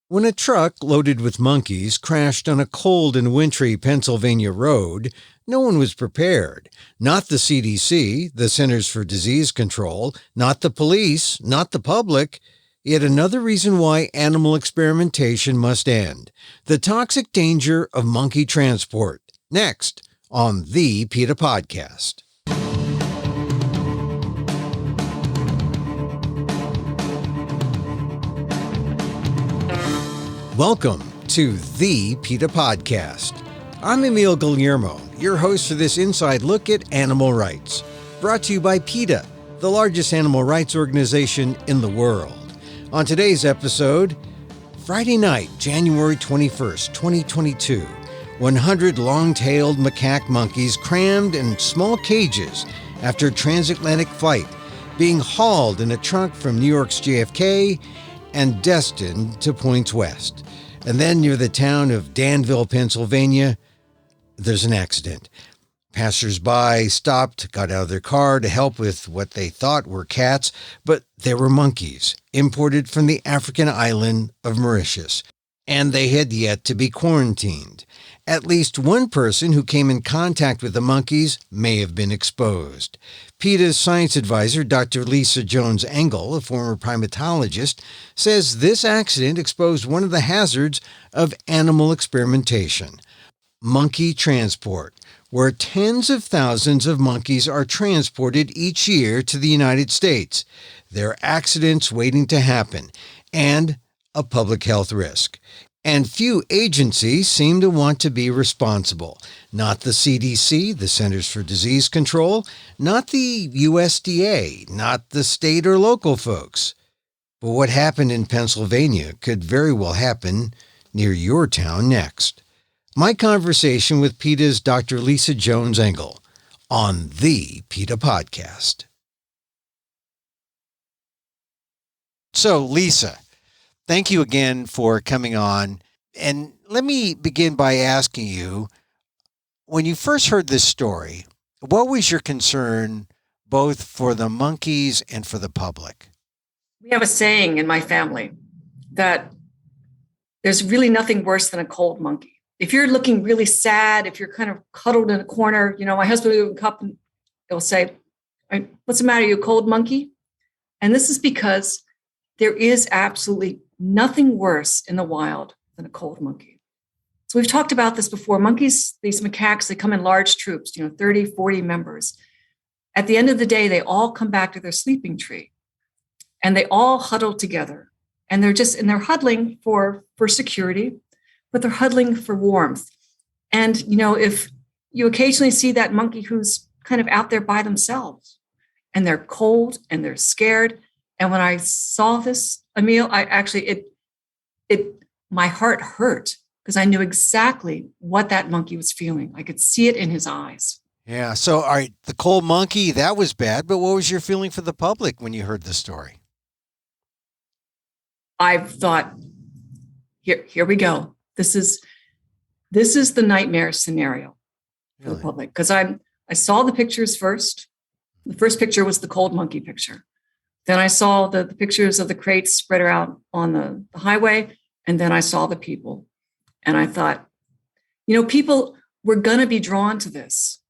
When a truck loaded with monkeys crashed on a cold and wintry Pennsylvania road, no one was prepared. Not the CDC, the Centers for Disease Control, not the police, not the public. Yet another reason why animal experimentation must end. The toxic danger of monkey transport. Next on the PETA Podcast. Welcome to the PETA Podcast. I'm Emil Guillermo, your host for this inside look at animal rights. Brought to you by PETA, the largest animal rights organization in the world. On today's episode, Friday night, January 21st, 2022, 100 long-tailed macaque monkeys crammed in small cages after a transatlantic flight, being hauled in a trunk from New York's JFK and destined to points west. And then near the town of Danville, Pennsylvania, there's an accident. Passers-by stopped, got out of their car to help with what they thought were cats, but they were monkeys, imported from the African island of Mauritius, and they had yet to be quarantined. At least one person who came in contact with the monkeys may have been exposed. PETA Science Advisor Dr. Lisa Jones-Engel, a former primatologist, says this accident exposed one of the hazards of animal experimentation: monkey transport, where tens of thousands of monkeys are transported each year to the United States. There are accidents waiting to happen, and a public health risk. And few agencies seem to want to be responsible. Not the CDC, the Centers for Disease Control, not the USDA, not the state or local folks. But what happened in Pennsylvania could very well happen near your town next. My conversation with PETA's Dr. Lisa Jones-Engel on the PETA Podcast. So, Lisa, thank you again for coming on. And let me begin by asking you, when you first heard this story, what was your concern both for the monkeys and for the public? We have a saying in my family that there's really nothing worse than a cold monkey. If you're looking really sad, if you're kind of cuddled in a corner, my husband will come up and he'll say, "What's the matter, you cold monkey?" And this is because there is absolutely nothing worse in the wild than a cold monkey. So we've talked about this before. Monkeys, these macaques, they come in large troops, 30, 40 members. At the end of the day, they all come back to their sleeping tree and they all huddle together. And they're huddling for security, but they're huddling for warmth. And, if you occasionally see that monkey who's kind of out there by themselves and they're cold and they're scared. And when I saw this, Emil, my heart hurt because I knew exactly what that monkey was feeling. I could see it in his eyes. Yeah. So, all right, the cold monkey, that was bad. But what was your feeling for the public when you heard the story? I thought, here we go. This is the nightmare scenario for the public, because I saw the pictures first. The first picture was the cold monkey picture. Then I saw the pictures of the crates spread out on the highway, and then I saw the people. And I thought, people were going to be drawn to this.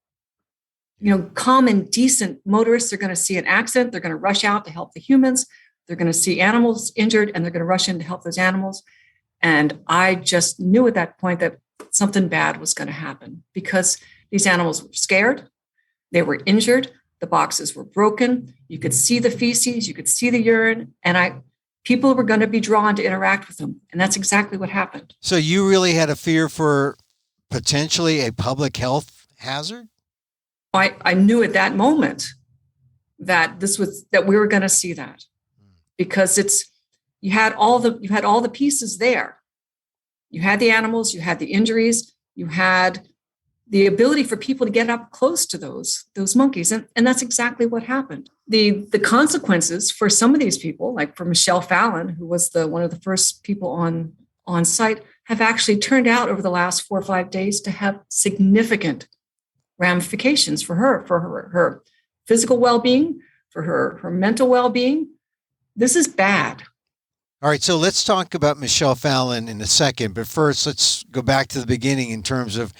Common, decent motorists are going to see an accident. They're going to rush out to help the humans. They're going to see animals injured, and they're going to rush in to help those animals. And I just knew at that point that something bad was going to happen because these animals were scared. They were injured. The boxes were broken. You could see the feces. You could see the urine. And people were going to be drawn to interact with them. And that's exactly what happened. So you really had a fear for potentially a public health hazard? I knew at that moment that we were going to see that, because you had all the pieces there. You had the animals, you had the injuries, you had the ability for people to get up close to those monkeys. And that's exactly what happened. The consequences for some of these people, like for Michelle Fallon, who was one of the first people on site, have actually turned out over the last 4 or 5 days to have significant ramifications for her physical well-being, for her mental well-being. This is bad. All right, so let's talk about Michelle Fallon in a second, but first let's go back to the beginning in terms of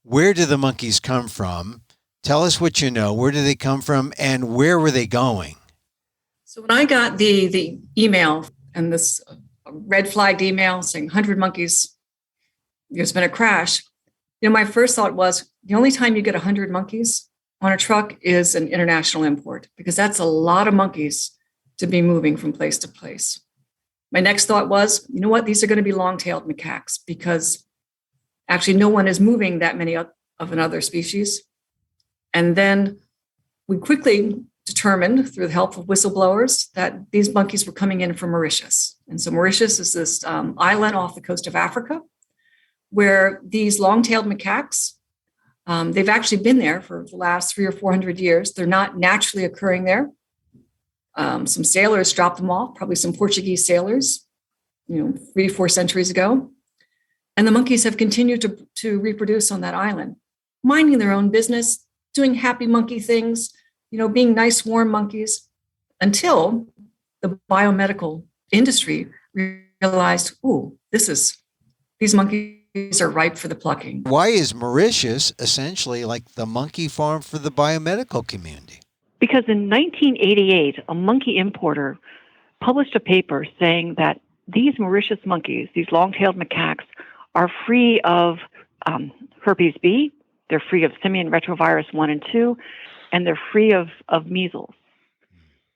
where do the monkeys come from? Tell us what you know. Where do they come from, and where were they going? So when I got the email and this red flagged email saying 100 monkeys, there's been a crash, my first thought was the only time you get 100 monkeys on a truck is an international import, because that's a lot of monkeys to be moving from place to place. My next thought was, you know what, these are going to be long-tailed macaques, because actually no one is moving that many of another species. And then we quickly determined through the help of whistleblowers that these monkeys were coming in from Mauritius. And so Mauritius is this island off the coast of Africa where these long-tailed macaques, they've actually been there for the last 300 or 400 years. They're not naturally occurring there. Some sailors dropped them off, probably some Portuguese sailors, 3 to 4 centuries ago. And the monkeys have continued to reproduce on that island, minding their own business, doing happy monkey things, being nice, warm monkeys, until the biomedical industry realized, these monkeys are ripe for the plucking. Why is Mauritius essentially like the monkey farm for the biomedical community? Because in 1988, a monkey importer published a paper saying that these Mauritius monkeys, these long-tailed macaques, are free of herpes B, they're free of simian retrovirus 1 and 2, and they're free of measles.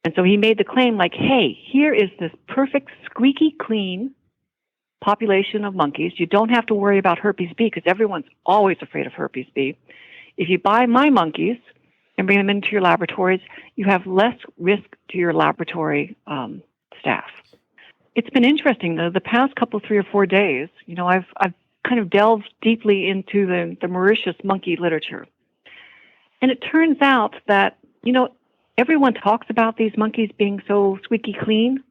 And so he made the claim like, hey, here is this perfect, squeaky clean population of monkeys. You don't have to worry about herpes B because everyone's always afraid of herpes B. If you buy my monkeys and bring them into your laboratories, you have less risk to your laboratory staff. It's been interesting, though, the past couple, 3 or 4 days, I've kind of delved deeply into the Mauritius monkey literature. And it turns out that, everyone talks about these monkeys being so squeaky clean,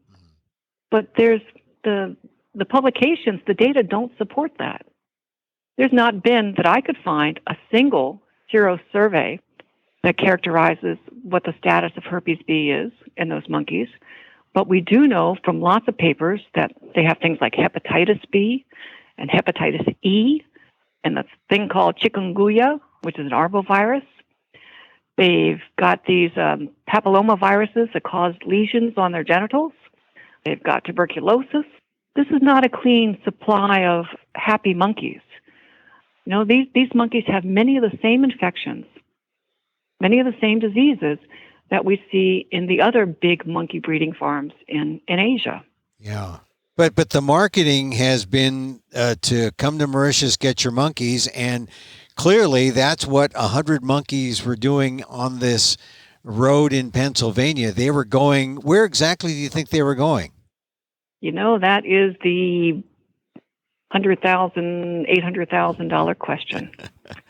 but there's the publications, the data don't support that. There's not been, that I could find, a single sero survey that characterizes what the status of herpes B is in those monkeys. But we do know from lots of papers that they have things like hepatitis B and hepatitis E, and that thing called chikungunya, which is an arbovirus. They've got these papillomaviruses that cause lesions on their genitals. They've got tuberculosis. This is not a clean supply of happy monkeys. These monkeys have many of the same infections, many of the same diseases that we see in the other big monkey breeding farms in Asia. Yeah. But the marketing has been to come to Mauritius, get your monkeys, and clearly that's what 100 monkeys were doing on this road in Pennsylvania. They were going, where exactly do you think they were going? That is the $100,000, $800,000 question.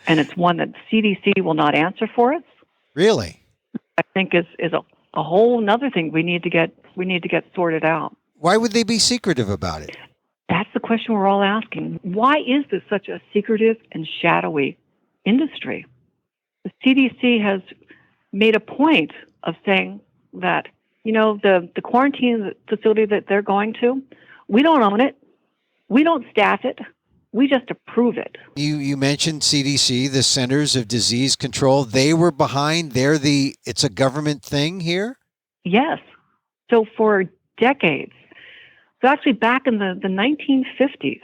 And it's one that CDC will not answer for us. Really? I think is a whole nother thing we need to get sorted out. Why would they be secretive about it? That's the question we're all asking. Why is this such a secretive and shadowy industry? The CDC has made a point of saying that, the quarantine facility that they're going to, we don't own it. We don't staff it. We just approve it. You mentioned CDC, the Centers of Disease Control. They were behind. It's a government thing here? Yes. So for decades, so actually back in the 1950s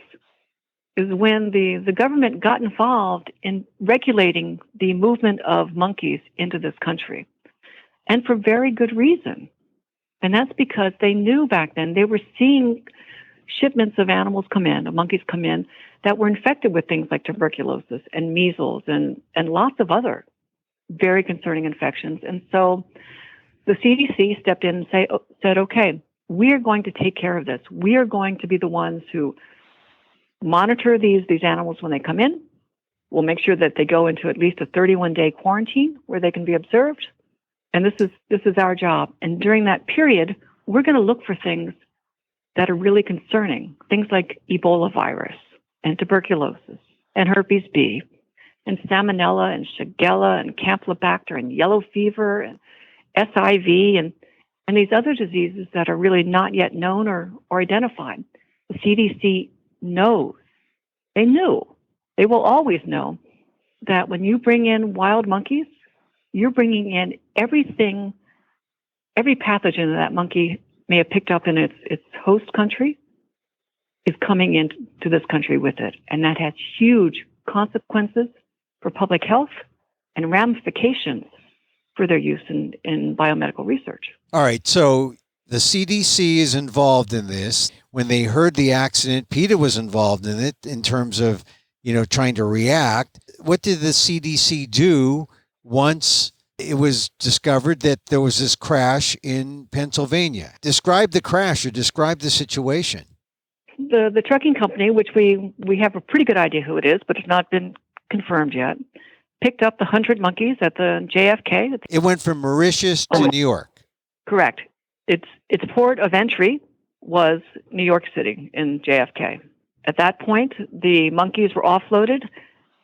is when the government got involved in regulating the movement of monkeys into this country. And for very good reason. And that's because they knew back then they were seeing shipments of animals come in, of monkeys come in, that were infected with things like tuberculosis and measles and lots of other very concerning infections. And so the CDC stepped in and said, okay, we are going to take care of this. We are going to be the ones who monitor these animals when they come in. We'll make sure that they go into at least a 31-day quarantine where they can be observed. And this is our job. And during that period, we're going to look for things that are really concerning, things like Ebola virus and tuberculosis and herpes B and salmonella and shigella and campylobacter and yellow fever and SIV. And and these other diseases that are really not yet known or identified. The CDC knows. They knew. They will always know that when you bring in wild monkeys, you're bringing in everything, every pathogen that monkey may have picked up in its host country is coming into this country with it. And that has huge consequences for public health and ramifications for their use in biomedical research. All right, so the CDC is involved in this. When they heard the accident, PETA was involved in it in terms of, trying to react. What did the CDC do once it was discovered that there was this crash in Pennsylvania? Describe the crash or describe the situation. The trucking company, which we have a pretty good idea who it is, but it's not been confirmed yet, picked up the 100 monkeys at the JFK. It went from Mauritius to New York. Correct. Its port of entry was New York City in JFK. At that point, the monkeys were offloaded.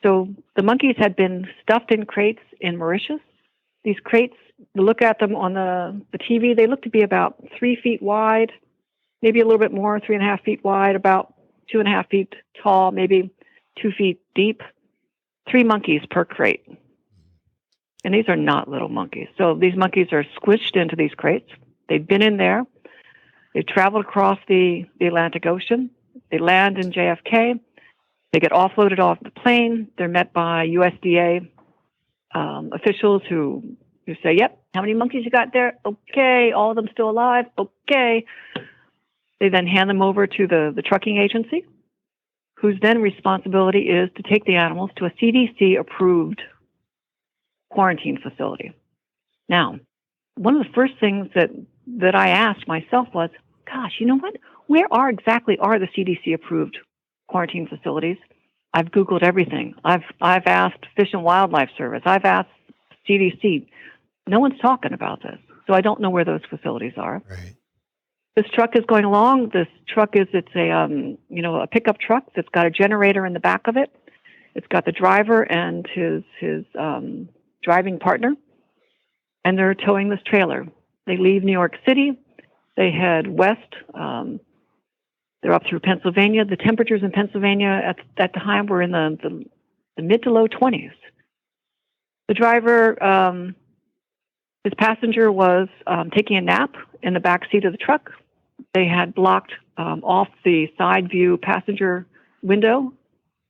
So the monkeys had been stuffed in crates in Mauritius. These crates, you look at them on the TV, they look to be about 3 feet wide, maybe a little bit more, 3.5 feet wide, about 2.5 feet tall, maybe 2 feet deep. 3 monkeys per crate. And these are not little monkeys. So these monkeys are squished into these crates. They've been in there. They've traveled across the Atlantic Ocean. They land in JFK. They get offloaded off the plane. They're met by USDA officials who say, yep, how many monkeys you got there? Okay, all of them still alive? Okay. They then hand them over to the trucking agency, whose then responsibility is to take the animals to a CDC-approved quarantine facility. Now, one of the first things that I asked myself was, gosh, you know what? Where exactly are the CDC-approved quarantine facilities? I've Googled everything. I've asked Fish and Wildlife Service. I've asked CDC. No one's talking about this, so I don't know where those facilities are. Right. This truck is going along. This truck it's a pickup truck that's got a generator in the back of it. It's got the driver and his driving partner, and they're towing this trailer. They leave New York City. They head west. They're up through Pennsylvania. The temperatures in Pennsylvania at that time were in the mid to low 20s. The driver, his passenger was taking a nap in the back seat of the truck. They had blocked off the side view passenger window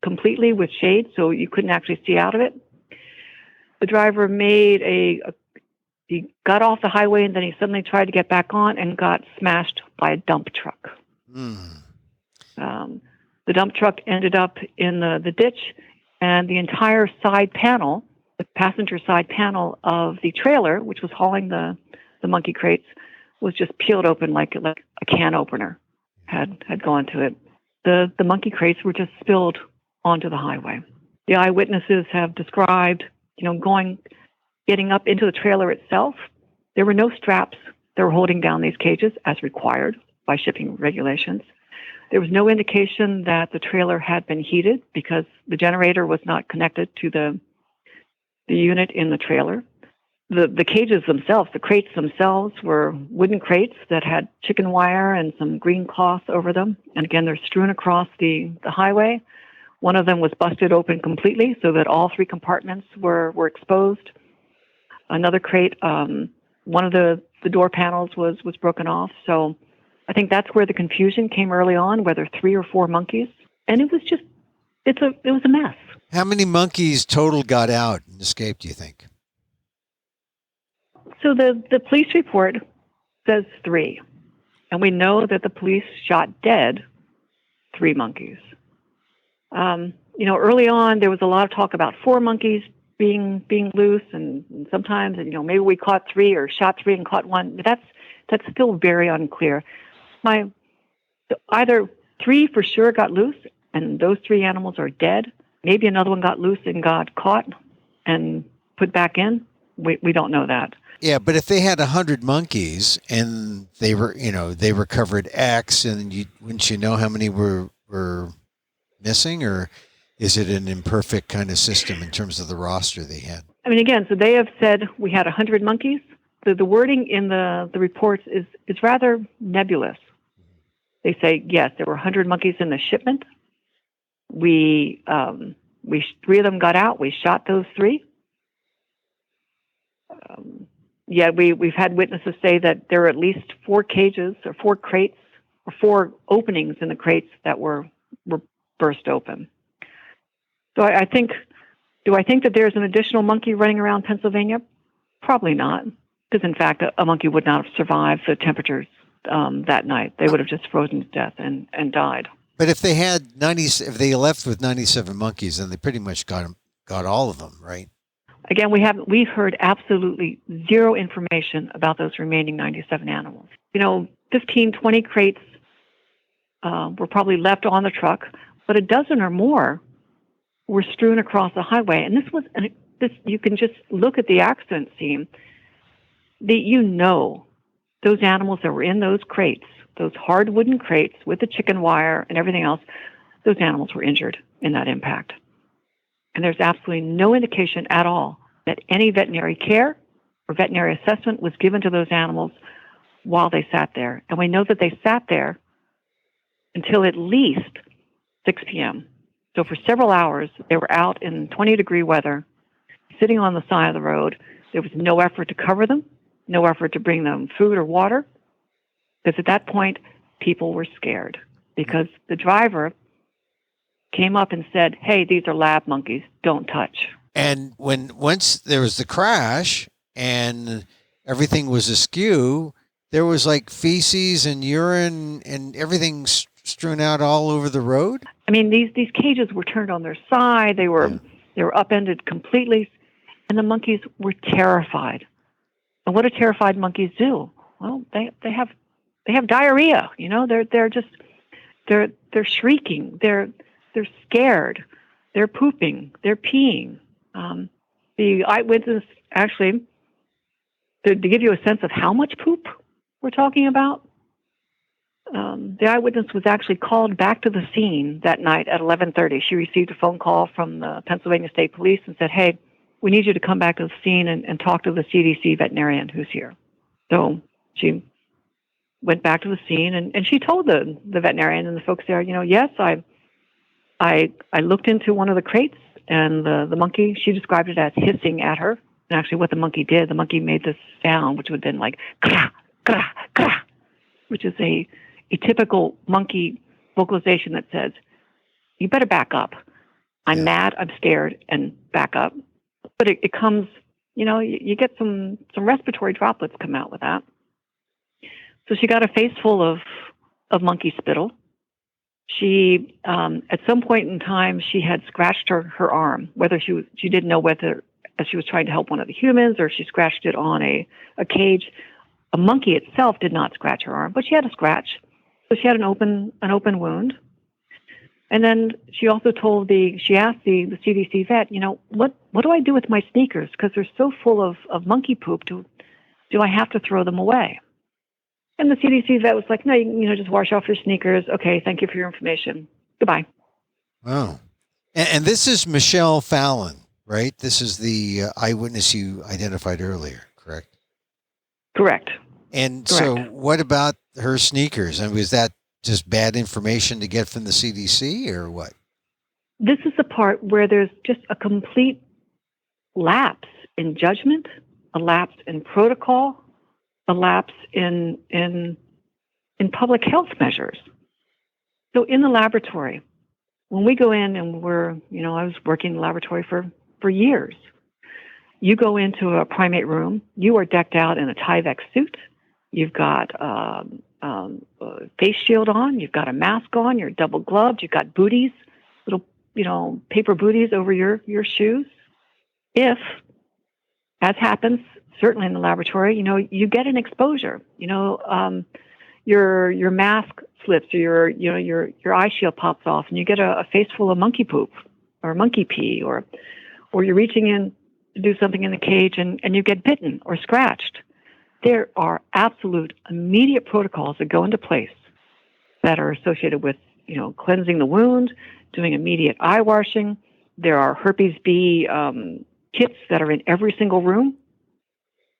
completely with shade, so you couldn't actually see out of it. The driver he got off the highway, and then he suddenly tried to get back on and got smashed by a dump truck. The dump truck ended up in the ditch, and the entire side panel, the passenger side panel of the trailer, which was hauling the monkey crates, was just peeled open like a can opener had gone to it. The monkey crates were just spilled onto the highway. The eyewitnesses have described, getting up into the trailer itself. There were no straps that were holding down these cages as required by shipping regulations. There was no indication that the trailer had been heated because the generator was not connected to the unit in the trailer. The cages themselves, the crates themselves, were wooden crates that had chicken wire and some green cloth over them. And again, they're strewn across the highway. One of them was busted open completely so that all 3 compartments were exposed. Another crate, one of the door panels was broken off. So I think that's where the confusion came early on, whether 3 or 4 monkeys. And it was a mess. How many monkeys total got out and escaped, do you think? So the police report says 3. And we know that the police shot dead 3 monkeys. Early on, there was a lot of talk about 4 monkeys being loose, and sometimes, maybe we caught 3 or shot 3 and caught 1. That's still very unclear. Either 3 for sure got loose, and those 3 animals are dead. Maybe another one got loose and got caught and put back in. We don't know that. Yeah, but if they had 100 monkeys and they recovered X, and wouldn't you know how many were missing, or is it an imperfect kind of system in terms of the roster they had? Again, so they have said we had 100 monkeys. the wording in the reports is rather nebulous. They say, yes, there were 100 monkeys in the shipment. We 3 of them got out. We shot those 3. We've had witnesses say that there were at least 4 cages or 4 crates or 4 openings in the crates that were burst open. So I think, do I think that there's an additional monkey running around Pennsylvania? Probably not, because in fact, a monkey would not have survived the temperatures that night. They would have just frozen to death and died. But if they had if they left with 97 monkeys, then they pretty much got all of them, right? Again, we've heard absolutely zero information about those remaining 97 animals. 15, 20 crates were probably left on the truck, but a dozen or more were strewn across the highway. And this you can just look at the accident scene. Those animals that were in those crates, those hard wooden crates with the chicken wire and everything else, those animals were injured in that impact. And there's absolutely no indication at all that any veterinary care or veterinary assessment was given to those animals while they sat there. And we know that they sat there until at least 6 p.m. So for several hours, they were out in 20-degree weather, sitting on the side of the road. There was no effort to cover them, no effort to bring them food or water, because at that point, people were scared because the driver came up and said, hey, these are lab monkeys, don't touch. And once there was the crash and everything was askew, there was like feces and urine and everything strewn out all over the road? I mean, these cages were turned on their side. They were upended completely, and the monkeys were terrified. And what do terrified monkeys do? Well, they have diarrhea. They're shrieking. They're scared. They're pooping. They're peeing. The eyewitness actually, to give you a sense of how much poop we're talking about, the eyewitness was actually called back to the scene that night at 11:30. She received a phone call from the Pennsylvania State Police and said, hey, we need you to come back to the scene and talk to the CDC veterinarian who's here. So she went back to the scene and she told the veterinarian and the folks there, yes, I looked into one of the crates and the monkey, she described it as hissing at her. And actually what the monkey did, the monkey made this sound, which would have been like, kra, kra, kra, which is a typical monkey vocalization that says, you better back up. I'm mad, I'm scared, and back up. But it comes, you get some respiratory droplets come out with that. So she got a face full of monkey spittle. She, at some point in time, she had scratched her arm, whether she didn't know whether she was trying to help one of the humans or she scratched it on a cage. A monkey itself did not scratch her arm, but she had a scratch. So she had an open wound. And then she also she asked the CDC vet, what do I do with my sneakers? Because they're so full of monkey poop. Do I have to throw them away? And the CDC vet was like, no, you just wash off your sneakers. Okay, thank you for your information. Goodbye. Wow. And this is Michelle Fallon, right? This is the eyewitness you identified earlier, correct? Correct. And Correct. So what about her sneakers? And was that just bad information to get from the CDC or what? This is the part where there's just a complete lapse in judgment, a lapse in protocol, a lapse in public health measures. So in the laboratory, when we go in and I was working in the laboratory for years. You go into a primate room, you are decked out in a Tyvek suit, you've got a face shield on, you've got a mask on, you're double gloved, you've got booties, little, paper booties over your shoes. If, as happens certainly in the laboratory, you get an exposure. Your mask slips or your eye shield pops off, and you get a face full of monkey poop or monkey pee, or you're reaching in to do something in the cage and you get bitten or scratched. There are absolute immediate protocols that go into place that are associated with, cleansing the wound, doing immediate eye washing. There are herpes B kits that are in every single room.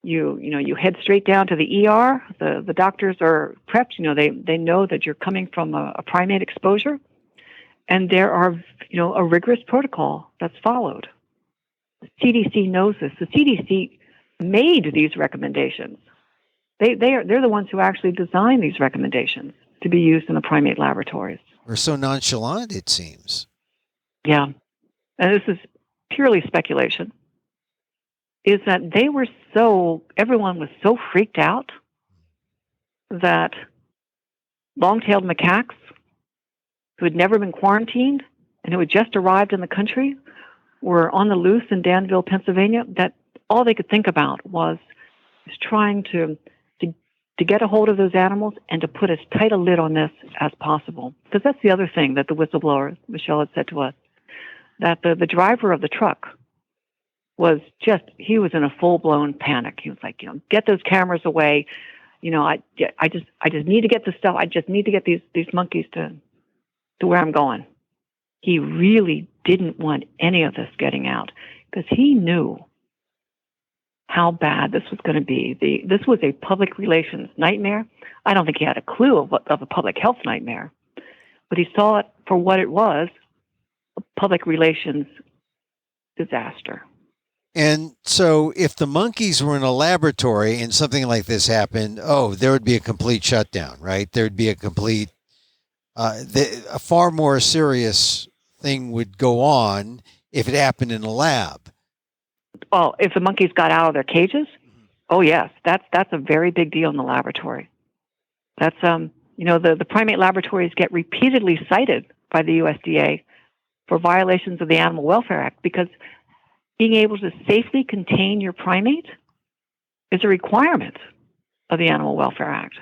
You head straight down to the ER. The doctors are prepped. They know that you're coming from a primate exposure, and there are a rigorous protocol that's followed. The CDC knows this. The CDC made these recommendations. They're the ones who actually designed these recommendations to be used in the primate laboratories. We're so nonchalant, it seems. Yeah, and this is purely speculation. Is that everyone was so freaked out that long-tailed macaques who had never been quarantined and who had just arrived in the country were on the loose in Danville, Pennsylvania, that all they could think about was trying to get a hold of those animals and to put as tight a lid on this as possible. Because that's the other thing that the whistleblower, Michelle, had said to us, that the driver of the truck he was in a full-blown panic. He was like, get those cameras away. I just need to get the stuff. I just need to get these monkeys to where I'm going. He really didn't want any of this getting out because he knew how bad this was going to be. This was a public relations nightmare. I don't think he had a clue of a public health nightmare, but he saw it for what it was, a public relations disaster. And so if the monkeys were in a laboratory and something like this happened, there would be a complete shutdown, right? There'd be a complete, a far more serious thing would go on if it happened in a lab. Well, if the monkeys got out of their cages, oh yes, that's a very big deal in the laboratory. That's the primate laboratories get repeatedly cited by the USDA for violations of the Animal Welfare Act because being able to safely contain your primate is a requirement of the Animal Welfare Act.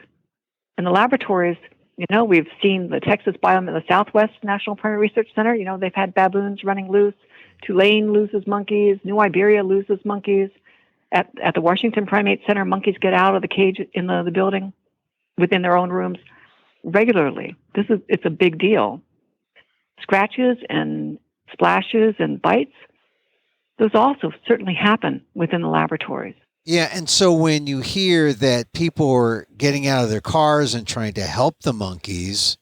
And the laboratories, we've seen the the Southwest National Primate Research Center, they've had baboons running loose, Tulane loses monkeys, New Iberia loses monkeys. At the Washington Primate Center, monkeys get out of the cage in the building within their own rooms regularly. It's a big deal. Scratches and splashes and bites, those also certainly happen within the laboratories. Yeah, and so when you hear that people are getting out of their cars and trying to help the monkeys,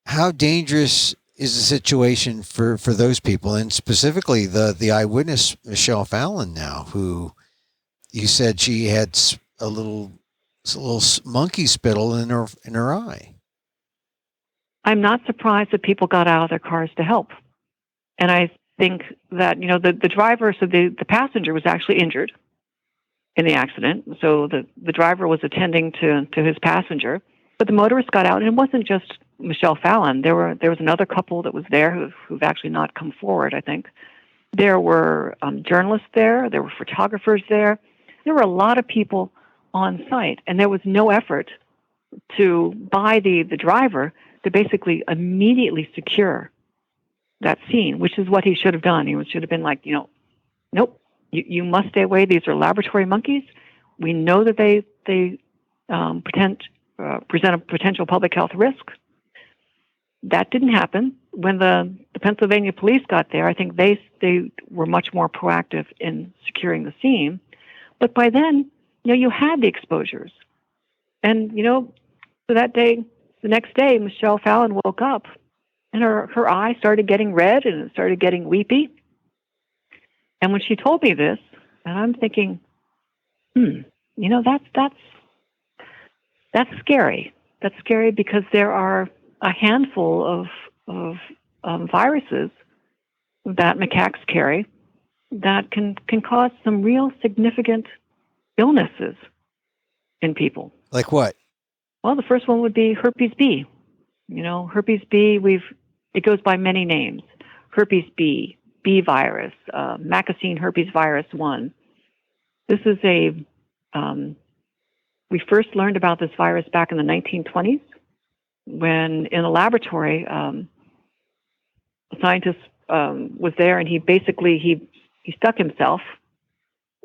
how dangerous is the situation for those people? And specifically the eyewitness, Michelle Fallon now, who you said she had a little monkey spittle in her eye. I'm not surprised that people got out of their cars to help. And I think that, the driver, so the passenger was actually injured in the accident. So the driver was attending to his passenger, but the motorist got out, and it wasn't just Michelle Fallon. There was another couple that was there who've actually not come forward, I think. There were journalists there. There were photographers there. There were a lot of people on site, and there was no effort by the driver to basically immediately secure that scene, which is what he should have done. He should have been like, nope, you must stay away. These are laboratory monkeys. We know that they present a potential public health risk. That didn't happen. When the Pennsylvania police got there, I think they were much more proactive in securing the scene. But by then, you had the exposures. And, so that day, the next day, Michelle Fallon woke up and her eye started getting red and it started getting weepy. And when she told me this, and I'm thinking, that's scary. That's scary because there are a handful of viruses that macaques carry that can cause some real significant illnesses in people. Like what? Well, the first one would be herpes B. Herpes B, it goes by many names. Herpes B, B virus, Macacine herpes virus 1. This is we first learned about this virus back in the 1920s when in a laboratory, a scientist was there and he stuck himself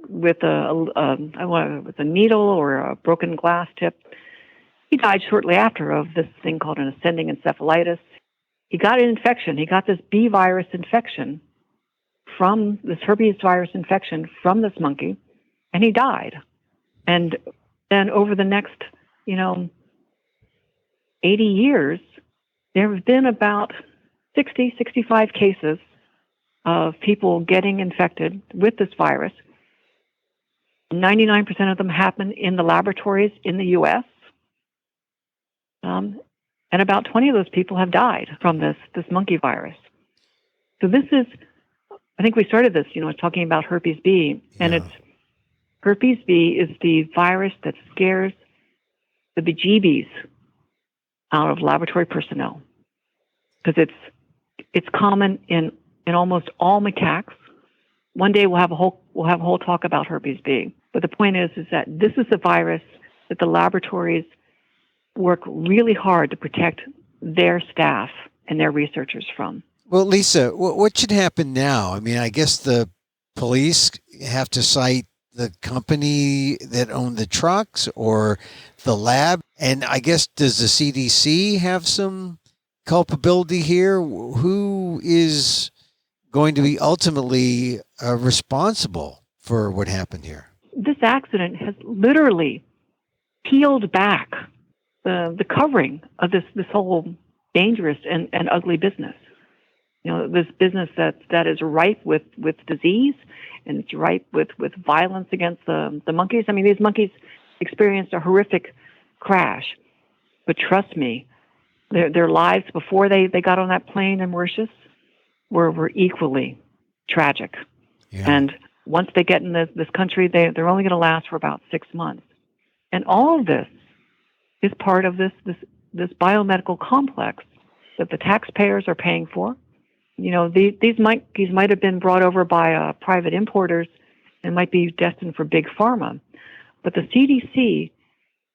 with with a needle or a broken glass tip. He died shortly after of this thing called an ascending encephalitis. He got an infection. He got this B virus infection from this herpes virus infection from this monkey. and he died. And then over the next, 80 years, there have been about 60, 65 cases of people getting infected with this virus. 99% of them happen in the laboratories in the U.S. And about 20 of those people have died from this monkey virus. So this is, I think we started this, talking about herpes B, and herpes B is the virus that scares the bejeebies out of laboratory personnel, because it's common in almost all macaques. One day we'll have a whole talk about herpes B. But the point is that this is the virus that the laboratories work really hard to protect their staff and their researchers from. Well, Lisa, what should happen now? I mean, I guess the police have to cite the company that owned the trucks or the lab. And I guess, does the CDC have some culpability here? Who is going to be ultimately responsible for what happened here? This accident has literally peeled back the covering of this whole dangerous and ugly business. This business that is ripe with disease, and it's ripe with violence against the monkeys. I mean, these monkeys experienced a horrific crash, but trust me, their lives before they got on that plane in Mauritius were equally tragic. Yeah. And once they get in this country, they're only going to last for about 6 months. And all of this is part of this biomedical complex that the taxpayers are paying for. These monkeys might have been brought over by private importers and might be destined for big pharma. But the CDC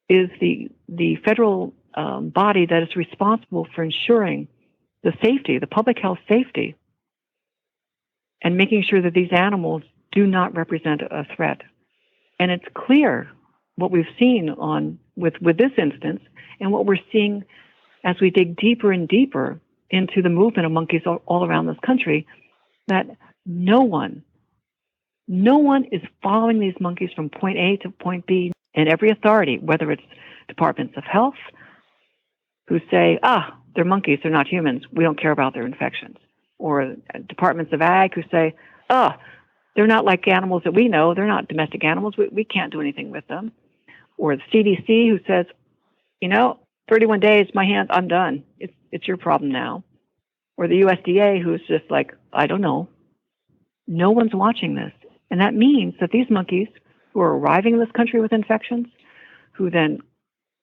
is the federal body that is responsible for ensuring the safety, the public health safety, and making sure that these animals do not represent a threat. And it's clear what we've seen with this instance, and what we're seeing as we dig deeper and deeper into the movement of monkeys all around this country, that no one is following these monkeys from point A to point B. And every authority, whether it's departments of health, who say, they're monkeys, they're not humans, we don't care about their infections. Or departments of ag who say, they're not like animals that we know, they're not domestic animals, we can't do anything with them. Or the CDC who says, 31 days, I'm done. It's your problem now. Or the USDA who's just like, I don't know. No one's watching this. And that means that these monkeys who are arriving in this country with infections, who then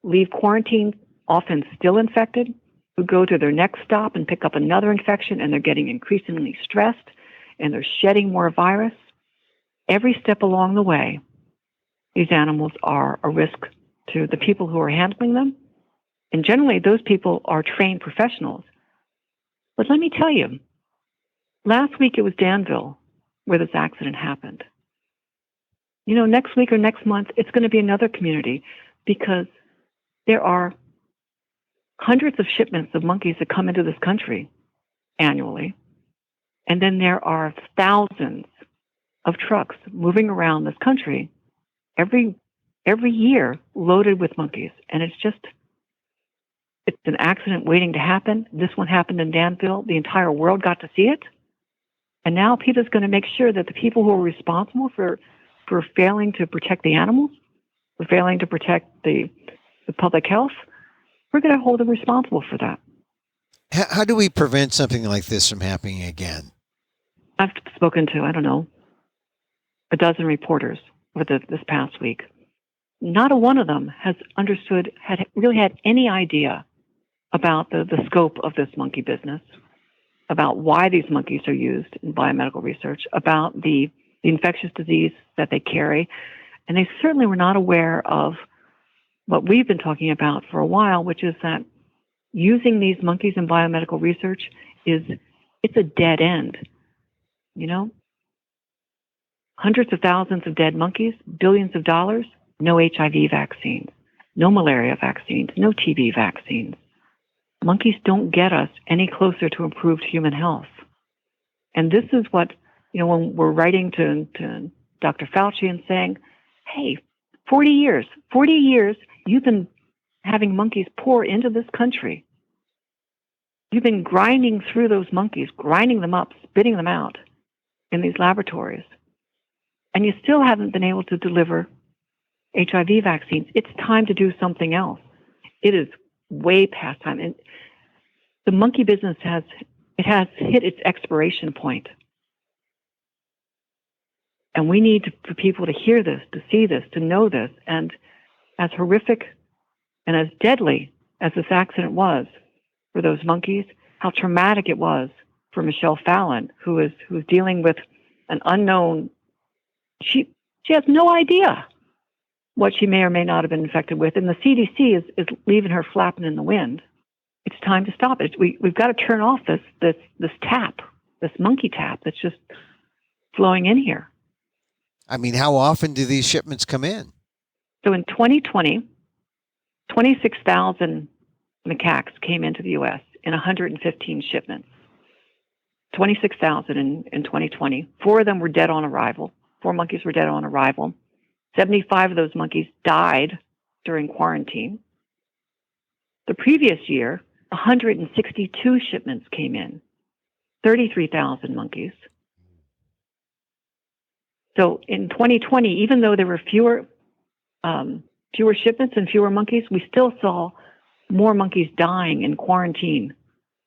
leave quarantine, often still infected, who go to their next stop and pick up another infection, and they're getting increasingly stressed, and they're shedding more virus. Every step along the way, these animals are a risk to the people who are handling them. And generally, those people are trained professionals. But let me tell you, last week it was Danville where this accident happened. Next week or next month, it's going to be another community, because there are hundreds of shipments of monkeys that come into this country annually. And then there are thousands of trucks moving around this country every year loaded with monkeys. And it's an accident waiting to happen. This one happened in Danville. The entire world got to see it. And now PETA is going to make sure that the people who are responsible for failing to protect the animals, for failing to protect the public health, we're going to hold them responsible for that. How do we prevent something like this from happening again? I've spoken to, a dozen reporters over this past week. Not a one of them has understood, had any idea about the scope of this monkey business, about why these monkeys are used in biomedical research, about the infectious disease that they carry. And they certainly were not aware of what we've been talking about for a while, which is that using these monkeys in biomedical research it's a dead end. Hundreds of thousands of dead monkeys, billions of dollars, no HIV vaccines, no malaria vaccines, no TB vaccines. Monkeys don't get us any closer to improved human health. And this is what, when we're writing to Dr. Fauci and saying, hey, 40 years, you've been having monkeys pour into this country. You've been grinding through those monkeys, grinding them up, spitting them out in these laboratories. And you still haven't been able to deliver HIV vaccines. It's time to do something else. It is way past time. And the monkey business has hit its expiration point. And we need for people to hear this, to see this, to know this. And as horrific and as deadly as this accident was for those monkeys, how traumatic it was for Michelle Fallon, who is dealing with an unknown. She has no idea what she may or may not have been infected with, and the CDC is leaving her flapping in the wind. It's time to stop it. We've got to turn off this tap, this monkey tap that's just flowing in here. I mean, how often do these shipments come in? So in 2020, 26,000 macaques came into the U.S. in 115 shipments. 26,000 in 2020. 4 of them were dead on arrival. 4 monkeys were dead on arrival. 75 of those monkeys died during quarantine. The previous year, 162 shipments came in, 33,000 monkeys. So in 2020, even though there were fewer shipments and fewer monkeys, we still saw more monkeys dying in quarantine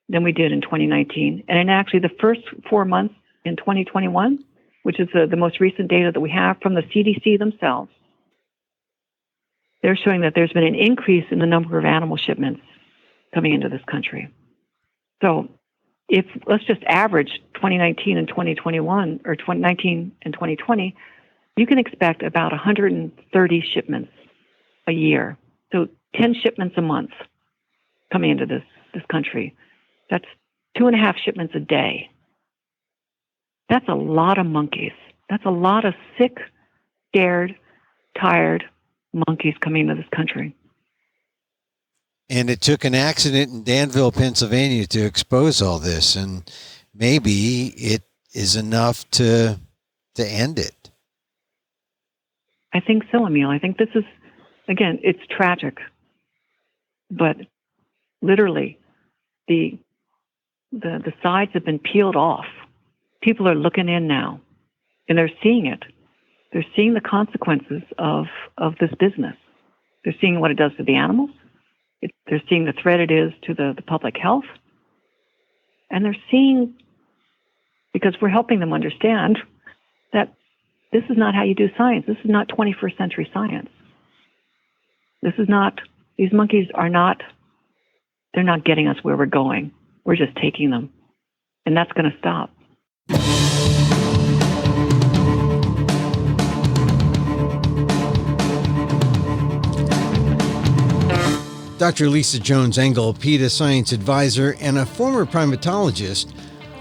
than we did in 2019. And in actually the first 4 months in 2021, which is the most recent data that we have from the CDC themselves, they're showing that there's been an increase in the number of animal shipments coming into this country. So if let's just average 2019 and 2021, or 2019 and 2020, you can expect about 130 shipments a year. So 10 shipments a month coming into this country. That's 2.5 shipments a day. That's a lot of monkeys. That's a lot of sick, scared, tired monkeys coming into this country. And it took an accident in Danville, Pennsylvania to expose all this, and maybe it is enough to end it. I think so, Emil. I think this is, again, it's tragic, but literally the sides have been peeled off. People are looking in now, and they're seeing it. They're seeing the consequences of this business. They're seeing what it does to the animals. They're seeing the threat it is to the public health. And they're seeing, because we're helping them understand that this is not how you do science. This is not 21st century science. These monkeys are not, they're not getting us where we're going. We're just taking them. And that's going to stop. Dr. Lisa Jones-Engel, PETA Science Advisor and a former primatologist,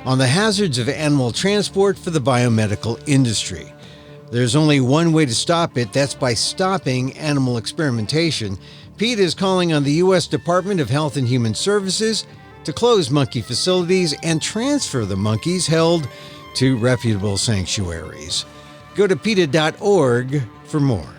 on the hazards of animal transport for the biomedical industry. There's only one way to stop it. That's by stopping animal experimentation. PETA is calling on the U.S. Department of Health and Human Services to close monkey facilities and transfer the monkeys held to reputable sanctuaries. Go to PETA.org for more.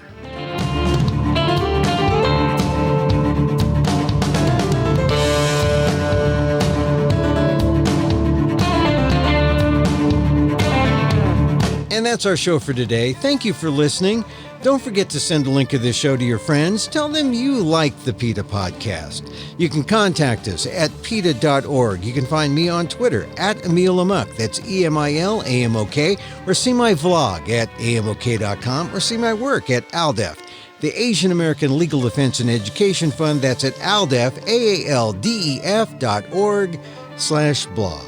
And that's our show for today. Thank you for listening. Don't forget to send a link of this show to your friends. Tell them you like the PETA Podcast. You can contact us at PETA.org. You can find me on Twitter at Emil Amok. That's EMILAMOK. Or see my vlog at AMOK.com. Or see my work at ALDEF, the Asian American Legal Defense and Education Fund. That's at ALDEF, AALDEF.org/blog.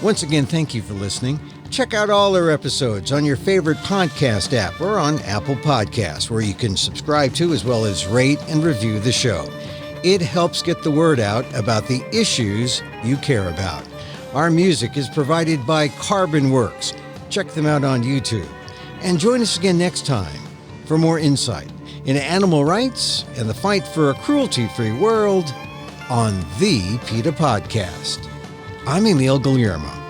Once again, thank you for listening. Check out all our episodes on your favorite podcast app or on Apple Podcasts, where you can subscribe to as well as rate and review the show. It helps get the word out about the issues you care about. Our music is provided by Carbon Works. Check them out on YouTube. And join us again next time for more insight into animal rights and the fight for a cruelty-free world on the PETA Podcast. I'm Emil Guillermo.